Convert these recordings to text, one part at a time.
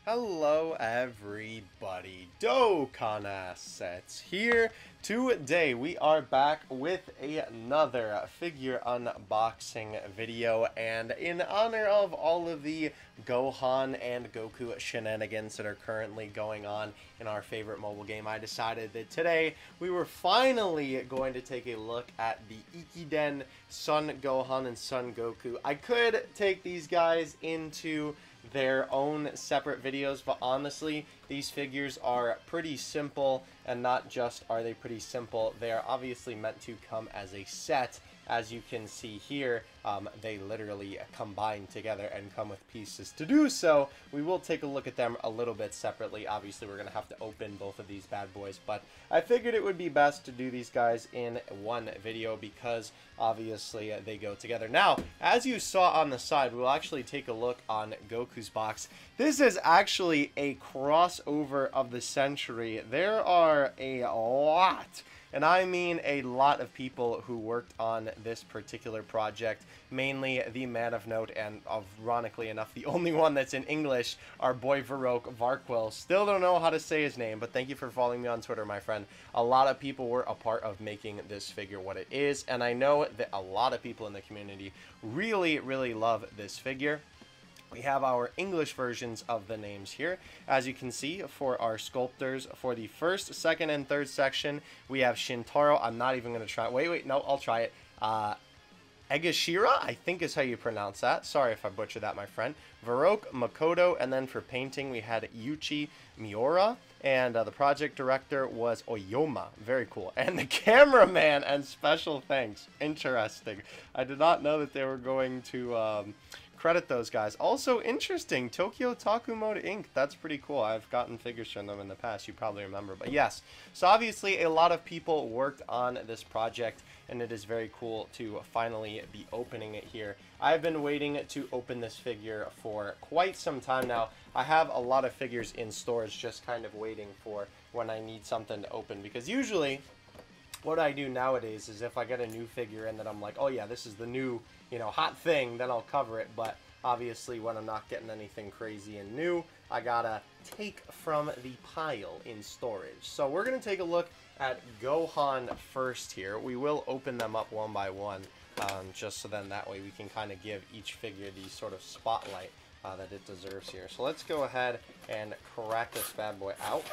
Hello everybody, Dokkan Assets here. Today we are back with another figure unboxing video, and in honor of all of the Gohan and Goku shenanigans that are currently going on in our favorite mobile game, I decided that today we were finally going to take a look at the Ekiden Son Gohan and Son Goku. I could take these guys into their own separate videos, but honestly these figures are pretty simple, and not just are they pretty simple, they are obviously meant to come as a set. As you can see here, they literally combine together and come with pieces. To do so, we will take a look at them a little bit separately. Obviously, we're going to have to open both of these bad boys, but I figured it would be best to do these guys in one video because obviously they go together. Now, as you saw on the side, we'll actually take a look on Goku's box. This is actually a crossover of the century. There are a lot, and I mean a lot, of people who worked on this particular project, mainly the man of note, and ironically enough, the only one that's in English, our boy Varquill. Still don't know how to say his name, but thank you for following me on Twitter, my friend. A lot of people were a part of making this figure what it is, and I know that a lot of people in the community really, really love this figure. We have our English versions of the names here. As you can see, for our sculptors, for the first, second, and third section, we have Shintaro. I'm not even going to try. Wait, no, I'll try it. Egashira, I think is how you pronounce that. Sorry if I butchered that, my friend. Varroque, Makoto, and then for painting, we had Yuchi Miura. And the project director was Oyoma. Very cool. And the cameraman, and special thanks. Interesting. I did not know that they were going to credit those guys. Also interesting, Tokyo Taku Mode Inc. That's pretty cool. I've gotten figures from them in the past, you probably remember. But yes, so obviously a lot of people worked on this project, and it is very cool to finally be opening it here. I've been waiting to open this figure for quite some time now. I have a lot of figures in storage just kind of waiting for when I need something to open, because usually what I do nowadays is if I get a new figure in that I'm like, oh yeah, this is the new, hot thing, then I'll cover it. But obviously when I'm not getting anything crazy and new, I gotta take from the pile in storage. So we're gonna take a look at Gohan first here. We will open them up one by one, just so then that way we can kind of give each figure the sort of spotlight that it deserves here. So let's go ahead and crack this bad boy out.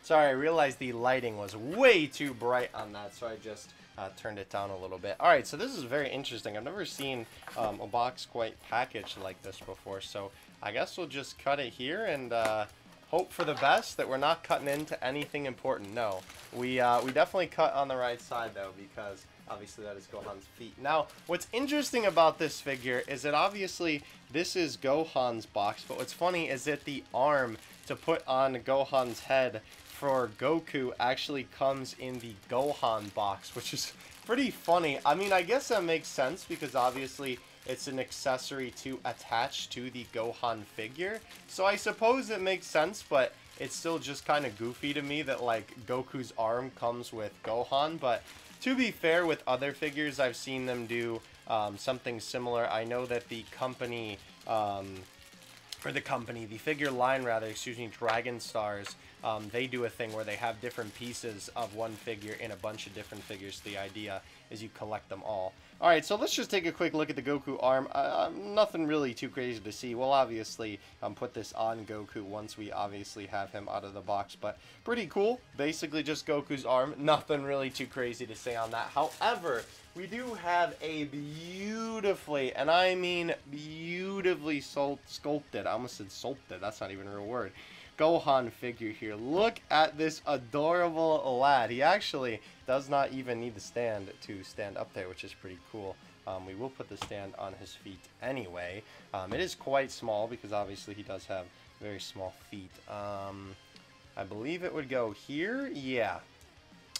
Sorry, I realized the lighting was way too bright on that, so I just turned it down a little bit. Alright, so this is very interesting. I've never seen a box quite packaged like this before, so I guess we'll just cut it here and hope for the best that we're not cutting into anything important. No, we definitely cut on the right side, though, because obviously that is Gohan's feet. Now, what's interesting about this figure is that obviously this is Gohan's box, but what's funny is that the arm to put on Gohan's head for Goku actually comes in the Gohan box, which is pretty funny. I mean, I guess that makes sense because obviously it's an accessory to attach to the Gohan figure. So I suppose it makes sense, but it's still just kind of goofy to me that like Goku's arm comes with Gohan. But to be fair, with other figures, I've seen them do something similar. I know that the company, the figure line rather, excuse me, Dragon Stars, they do a thing where they have different pieces of one figure in a bunch of different figures. The idea is you collect them all. Alright, so let's just take a quick look at the Goku arm. Nothing really too crazy to see. We'll obviously put this on Goku once we obviously have him out of the box, but pretty cool. Basically just Goku's arm. Nothing really too crazy to say on that. However, we do have a beautifully, and I mean beautifully sculpted, I almost said sculpted, that's not even a real word, Gohan figure here. Look at this adorable lad. He actually does not even need the stand to stand up there, which is pretty cool. We will put the stand on his feet anyway. It is quite small because obviously he does have very small feet. I believe it would go here. Yeah.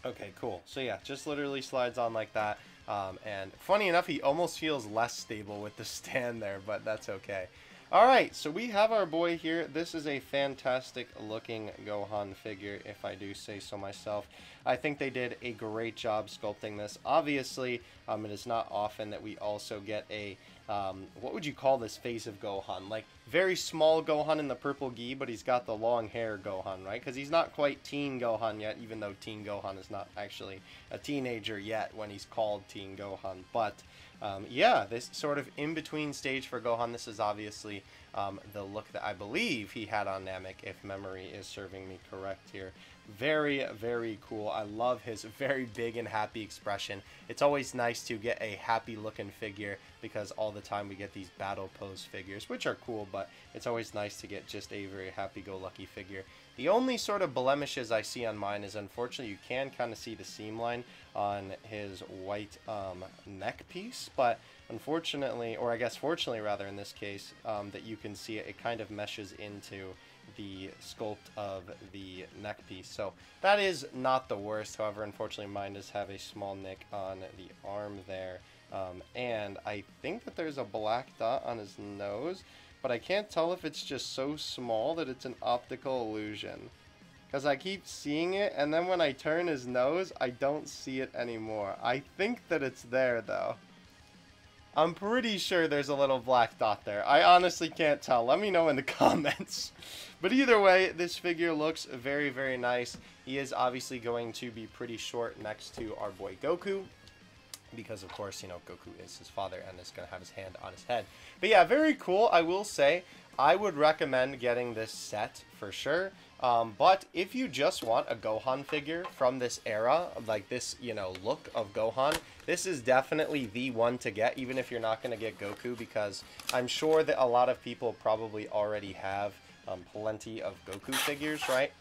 Okay, cool. So yeah, just literally slides on like that. And funny enough, he almost feels less stable with the stand there, but that's okay. Alright, so we have our boy here. This is a fantastic looking Gohan figure, if I do say so myself. I think they did a great job sculpting this. Obviously, it is not often that we also get a what would you call this face of Gohan? Like, very small Gohan in the purple gi, but he's got the long hair Gohan, right? Because he's not quite teen Gohan yet, even though teen Gohan is not actually a teenager yet when he's called teen Gohan. But, yeah, this sort of in-between stage for Gohan, this is obviously the look that I believe he had on Namek, if memory is serving me correct here. Very, very cool. I love his very big and happy expression. It's always nice to get a happy looking figure, because all the time we get these battle pose figures, which are cool, but it's always nice to get just a very happy-go-lucky figure. The only sort of blemishes I see on mine is, unfortunately, you can kind of see the seam line on his white neck piece, but unfortunately, or I guess fortunately rather in this case, that you can see it kind of meshes into the sculpt of the neck piece. So that is not the worst. However, unfortunately, mine does have a small nick on the arm there. And I think that there's a black dot on his nose, but I can't tell if it's just so small that it's an optical illusion. Because I keep seeing it, and then when I turn his nose, I don't see it anymore. I think that it's there, though. I'm pretty sure there's a little black dot there. I honestly can't tell. Let me know in the comments. But either way, this figure looks very, very nice. He is obviously going to be pretty short next to our boy Goku, because of course, you know, Goku is his father and is going to have his hand on his head. But yeah, very cool. I will say, I would recommend getting this set for sure. But if you just want a Gohan figure from this era, like this, you know, look of Gohan, this is definitely the one to get, even if you're not going to get Goku, because I'm sure that a lot of people probably already have plenty of Goku figures, right?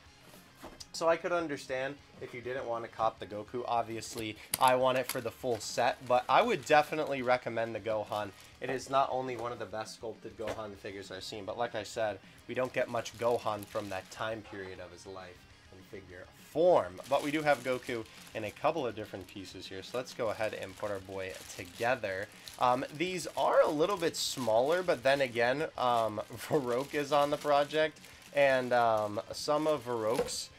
So I could understand if you didn't want to cop the Goku. Obviously, I want it for the full set, but I would definitely recommend the Gohan. It is not only one of the best sculpted Gohan figures I've seen, but like I said, we don't get much Gohan from that time period of his life in figure form. But we do have Goku in a couple of different pieces here, so let's go ahead and put our boy together. These are a little bit smaller, but then again, Varroke is on the project, and some of Varroke's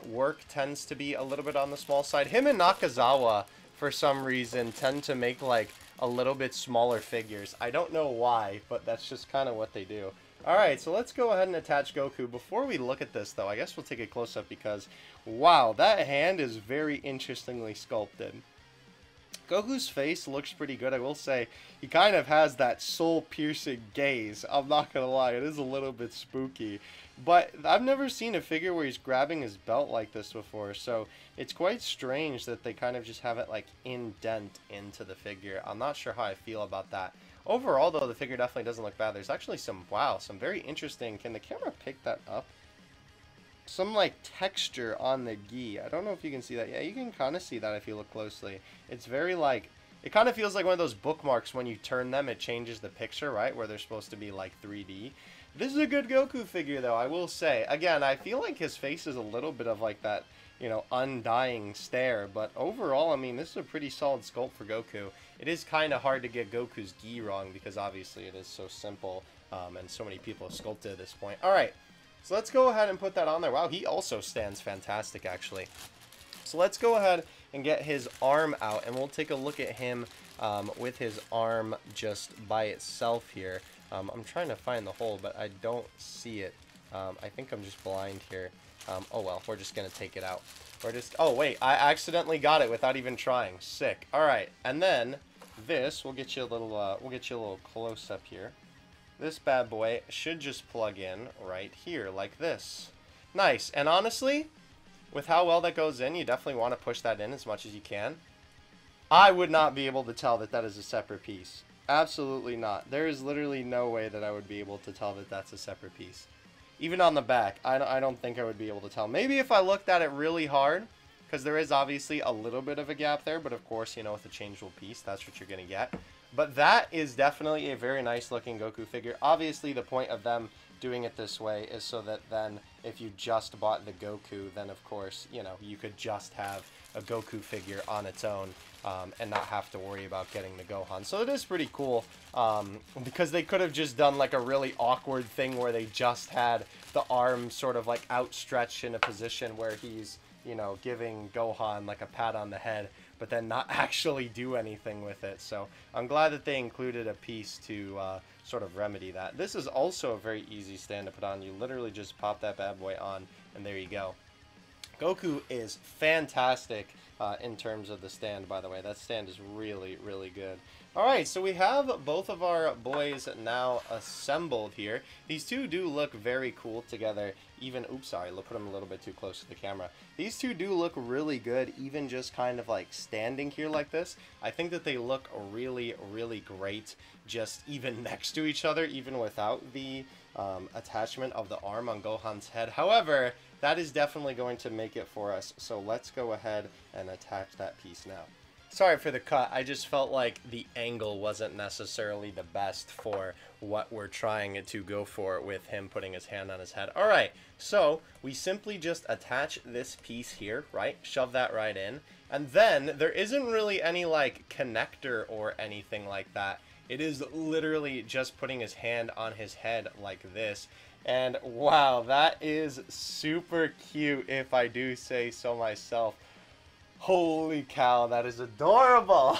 work tends to be a little bit on the small side. Him and Nakazawa, for some reason, tend to make like a little bit smaller figures. I don't know why, but that's just kind of what they do. Alright, so let's go ahead and attach Goku. Before we look at this, though, I guess we'll take a close-up because, wow, that hand is very interestingly sculpted. Goku's face looks pretty good. I will say he kind of has that soul-piercing gaze. I'm not going to lie, it is a little bit spooky. But I've never seen a figure where he's grabbing his belt like this before, so it's quite strange that they kind of just have it like indent into the figure. I'm not sure how I feel about that. Overall, though, the figure definitely doesn't look bad. There's actually some, wow, some very interesting, can the camera pick that up? Some like texture on the gi. I don't know if you can see that. Yeah, you can kind of see that if you look closely. It's very like, it kind of feels like one of those bookmarks when you turn them, it changes the picture, right? Where they're supposed to be like 3D. This is a good Goku figure, though, I will say. Again, I feel like his face is a little bit of like that, you know, undying stare. But overall, I mean, this is a pretty solid sculpt for Goku. It is kind of hard to get Goku's gi wrong because obviously it is so simple and so many people have sculpted at this point. All right, so let's go ahead and put that on there. Wow, he also stands fantastic, actually. So let's go ahead and get his arm out, and we'll take a look at him with his arm just by itself here. I'm trying to find the hole, but I don't see it. I think I'm just blind here. Oh well, we're just gonna take it out. We're just, oh wait, I accidentally got it without even trying. Sick. All right, and then this, we'll get you a little close up here. This bad boy should just plug in right here like this. Nice. And honestly, with how well that goes in, you definitely want to push that in as much as you can. I would not be able to tell that that is a separate piece. Absolutely not. There is literally no way that I would be able to tell that that's a separate piece. Even on the back, I don't think I would be able to tell. Maybe if I looked at it really hard, because there is obviously a little bit of a gap there, but of course, you know, with a changeable piece, that's what you're going to get. But that is definitely a very nice looking Goku figure. Obviously, the point of them doing it this way is so that then if you just bought the Goku, then of course, you know, you could just have a Goku figure on its own and not have to worry about getting the Gohan. So it is pretty cool because they could have just done like a really awkward thing where they just had the arm sort of like outstretched in a position where he's, you know, giving Gohan like a pat on the head. but then not actually do anything with it. So I'm glad that they included a piece to sort of remedy that. This is also a very easy stand to put on. You literally just pop that bad boy on, and there you go. Goku is fantastic in terms of the stand, by the way. That stand is really, really good. Alright, so we have both of our boys now assembled here. These two do look very cool together. Even, oops, sorry, put them a little bit too close to the camera. These two do look really good, even just kind of like standing here like this. I think that they look really, really great just even next to each other, even without the attachment of the arm on Gohan's head. However, that is definitely going to make it for us, so let's go ahead and attach that piece now. Sorry for the cut, I just felt like the angle wasn't necessarily the best for what we're trying to go for with him putting his hand on his head. Alright, so we simply just attach this piece here, right? Shove that right in. And then there isn't really any like connector or anything like that. It is literally just putting his hand on his head like this. And wow, that is super cute if I do say so myself. Holy cow, that is adorable.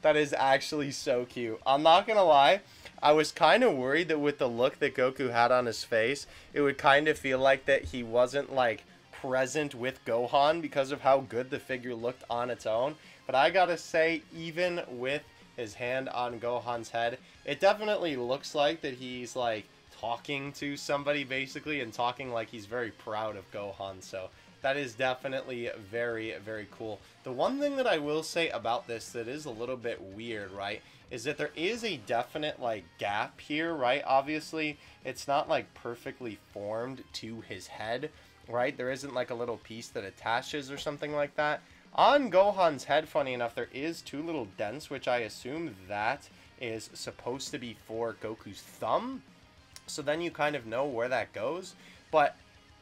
That is actually so cute. I'm not gonna lie, I was kind of worried that with the look that Goku had on his face, it would kind of feel like that he wasn't like present with Gohan because of how good the figure looked on its own. But I gotta say, even with his hand on Gohan's head, it definitely looks like that he's like talking to somebody basically, and talking like he's very proud of Gohan. So that is definitely very, very cool. The one thing that I will say about this that is a little bit weird, right, is that there is a definite like gap here, right? Obviously it's not like perfectly formed to his head, right? There isn't like a little piece that attaches or something like that. On Gohan's head, funny enough, there is two little dents, which I assume that is supposed to be for Goku's thumb. So then you kind of know where that goes. But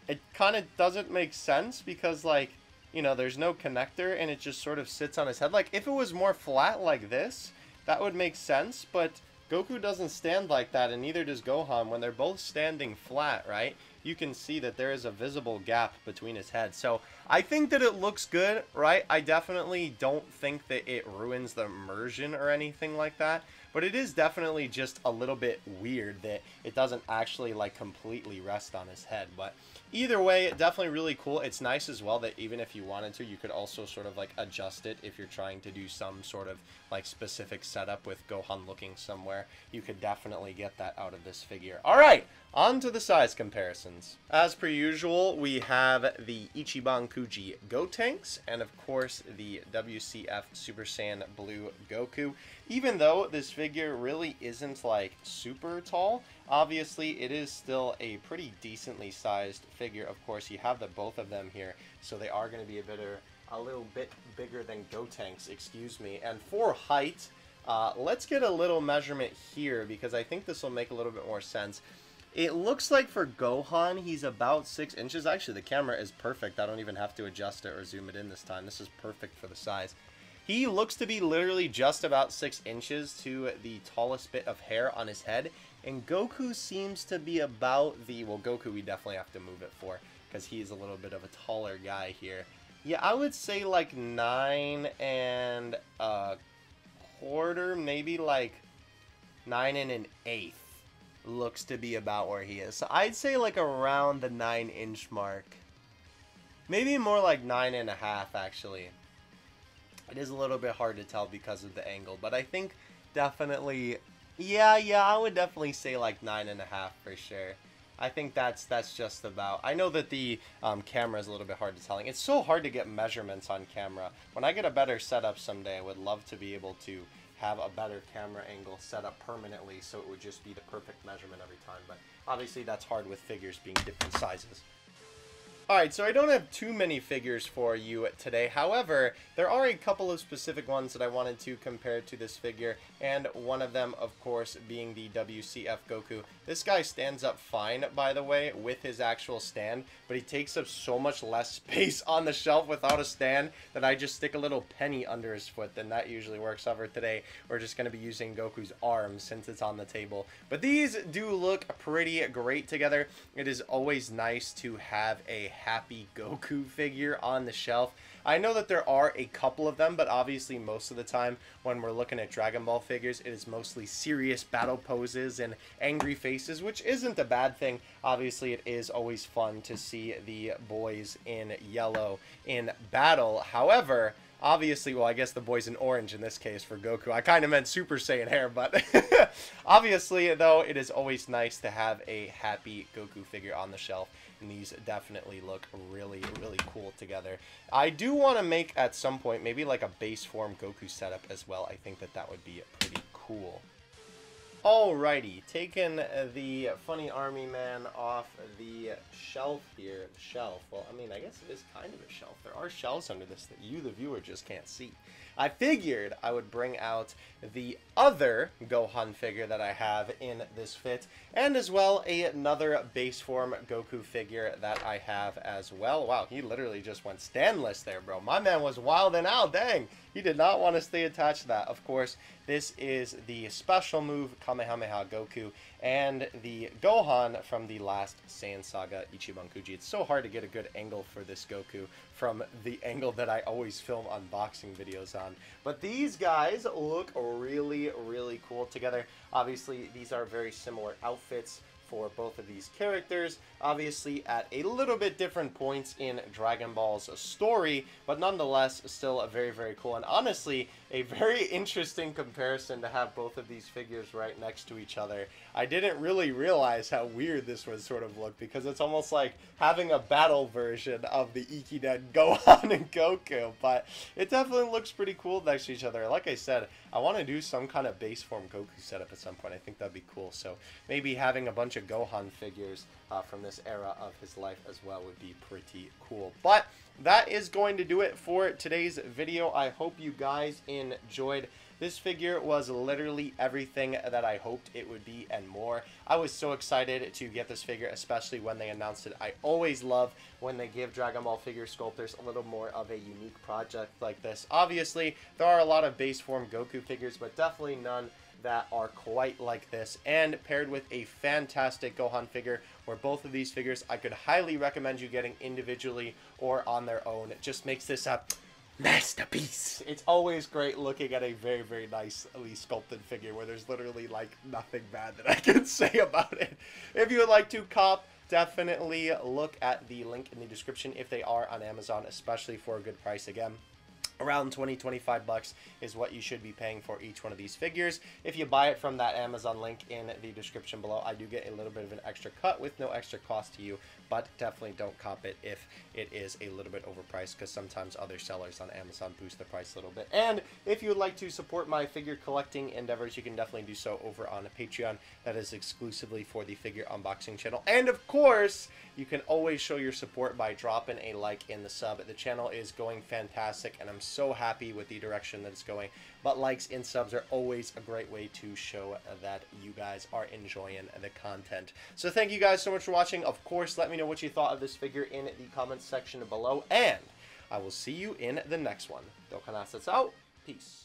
it kind of doesn't make sense because, like, you know, there's no connector and it just sort of sits on his head. Like, if it was more flat like this, that would make sense. But Goku doesn't stand like that, and neither does Gohan. When they're both standing flat, right, you can see that there is a visible gap between his heads. So I think that it looks good, right? I definitely don't think that it ruins the immersion or anything like that. But it is definitely just a little bit weird that it doesn't actually like completely rest on his head. But either way, definitely really cool. It's nice as well that even if you wanted to, you could also sort of like adjust it if you're trying to do some sort of like specific setup with Gohan looking somewhere. You could definitely get that out of this figure. All right, on to the size comparisons. As per usual, we have the Ichiban Kuji Gotenks and of course the WCF Super Saiyan Blue Goku. Even though this figure really isn't like super tall, obviously it is still a pretty decently sized figure. Of course, you have the both of them here, so they are going to be a little bit bigger than Gotenks, excuse me. And for height, let's get a little measurement here because I think this will make a little bit more sense. It looks like for Gohan, he's about 6 inches. Actually, the camera is perfect. I don't even have to adjust it or zoom it in this time. This is perfect for the size. He looks to be literally just about 6 inches to the tallest bit of hair on his head. And Goku seems to be about the... Well, Goku we definitely have to move it for because he's a little bit of a taller guy here. Yeah, I would say like 9 1/4, maybe like 9 1/8 looks to be about where he is. So I'd say like around the 9-inch mark. Maybe more like 9 1/2 actually. It is a little bit hard to tell because of the angle, but I think definitely, yeah, I would definitely say like 9 1/2 for sure. I think that's just about. I know that the camera is a little bit hard to telling. It's so hard to get measurements on camera. When I get a better setup someday, I would love to be able to have a better camera angle set up permanently so it would just be the perfect measurement every time. But obviously that's hard with figures being different sizes. Alright, so I don't have too many figures for you today. However, there are a couple of specific ones that I wanted to compare to this figure, and one of them, of course, being the WCF Goku. This guy stands up fine, by the way, with his actual stand, but he takes up so much less space on the shelf without a stand that I just stick a little penny under his foot, and that usually works. Over today, we're just going to be using Goku's arms since it's on the table. But these do look pretty great together. It is always nice to have a Happy Goku figure on the shelf. I know that there are a couple of them, but obviously most of the time when we're looking at Dragon Ball figures, it is mostly serious battle poses and angry faces, which isn't a bad thing. Obviously, it is always fun to see the boys in yellow in battle. However, obviously, well, I guess the boys in orange in this case for Goku. I kind of meant Super Saiyan hair, but obviously, though, it is always nice to have a Happy Goku figure on the shelf. And these definitely look really, really cool together. I do want to make, at some point, maybe like a base form Goku setup as well. I think that that would be pretty cool. Alrighty, taking the funny army man off the shelf here. Well, I mean, I guess it is kind of a shelf. There are shelves under this that you, the viewer, just can't see. I figured I would bring out the other Gohan figure that I have in this fit, and as well another base form Goku figure that I have as well. Wow, he literally just went standless there, bro. My man was wilding out, dang. He did not want to stay attached to that. Of course, this is the special move, Kamehameha Goku, and the Gohan from the last Saiyan Saga Ichiban Kuji. It's so hard to get a good angle for this Goku from the angle that I always film unboxing videos on. But these guys look really, really cool together. Obviously, these are very similar outfits for both of these characters, obviously at a little bit different points in Dragon Ball's story, but nonetheless still a very, very cool and honestly a very interesting comparison to have both of these figures right next to each other. I didn't really realize how weird this would sort of look, because it's almost like having a battle version of the Ekiden Gohan and Goku, but it definitely looks pretty cool next to each other. Like I said, I want to do some kind of base form Goku setup at some point. I think that'd be cool. So maybe having a bunch of Gohan figures from this era of his life as well would be pretty cool. But that is going to do it for today's video. I hope you guys enjoyed. This figure was literally everything that I hoped it would be and more. I was so excited to get this figure, especially when they announced it. I always love when they give Dragon Ball figure sculptors a little more of a unique project like this. Obviously, there are a lot of base form Goku figures, but definitely none that are quite like this, and paired with a fantastic Gohan figure, where both of these figures I could highly recommend you getting individually or on their own. It just makes this a masterpiece. It's always great looking at a very, very nicely sculpted figure where there's literally like nothing bad that I can say about it. If you would like to cop, definitely look at the link in the description if they are on Amazon, especially for a good price. Again, around 20-25 bucks is what you should be paying for each one of these figures. If you buy it from that Amazon link in the description below, I do get a little bit of an extra cut with no extra cost to you, but definitely don't cop it if it is a little bit overpriced, because sometimes other sellers on Amazon boost the price a little bit. And if you would like to support my figure collecting endeavors, you can definitely do so over on Patreon. That is exclusively for the figure unboxing channel. And of course, you can always show your support by dropping a like in the sub. The channel is going fantastic, and I'm so happy with the direction that it's going. But likes and subs are always a great way to show that you guys are enjoying the content. So thank you guys so much for watching. Of course, let me know what you thought of this figure in the comments section below, and I will see you in the next one. Dokkan Assets out. Peace.